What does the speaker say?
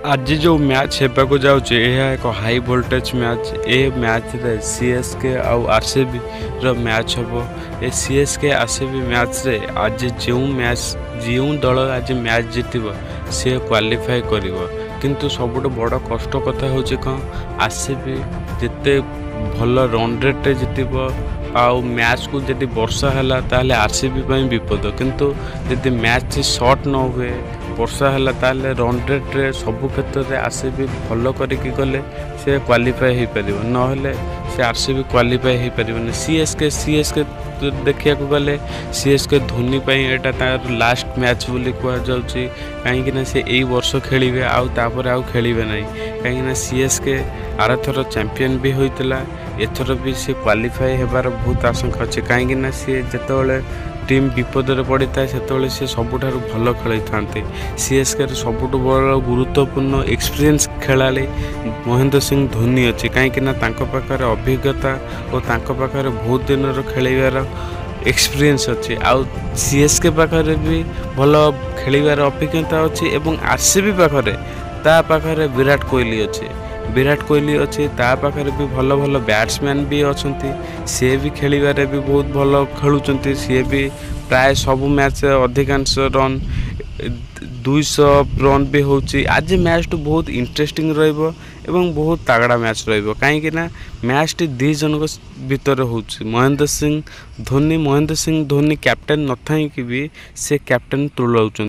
आज जो मैच होगा जाऊँचे यह एक हाई वोल्टेज मैच। ए मैच रे सीएसके आउ आरसीबी रो मैच हम। ए सीएसके आरसीबी मैच रे आज जो दल आज मैच जीतब सी क्वालिफाई कर। किंतु सबुठ बड़ कष्ट कथा हूँ कौन आरसीबी जिते भल रन रेट जीतब आउ मैच को जदि वर्षा है ताले आरसीबी विपद। किंतु जदि मैच शॉर्ट न हुए वर्षा है ताले रन रेट रे सबु क्षेत्र में आरसीबी भल करके गले से क्वालिफाई हो पार ना से आरसीबी क्वालिफाई हो पार। सीएसके देखा गले सीएसके धोनी एटा तार लास्ट मैच बोली कहुच्छी कहीं से यही वर्ष खेलिए आउे आउ खेलिए ना कहीं सीएसके आर थर चैंपियन भी होता एथर भी सी क्वालिफाई होबार बहुत आशंका अच्छे कहीं सी जिते टीम विपद में पड़ी था से सी सबुठ भल खेल था। सीएसके सबुठ बड़ गुरुत्वपूर्ण एक्सपीरियंस खेला महेंद्र सिंह धोनी अच्छी कहीं पाखे अभिज्ञता और पाखे बहुत दिन खेलार एक्सपीरियंस अच्छी आउ सीएसके पाखे भी भल खेलार अभिज्ञता अच्छी और आरसीबी पाखे विराट कोहली अच्छी पाखे भी भल भल बैट्समैन भी अच्छा सी भी खेलारे भी बहुत भल खेलुंट सी भी प्राय सब मैच अधिकांश रन 200 रन भी होची। आज मैच तो बहुत इंटरेस्टिंग रहिबो एवं बहुत तगड़ा मैच रहिबो कहीं मैच टी 2 जन भितर होची। महेंद्र सिंह धोनी कैप्टेन न था कि भी से कैप्टेन तुलाउछन।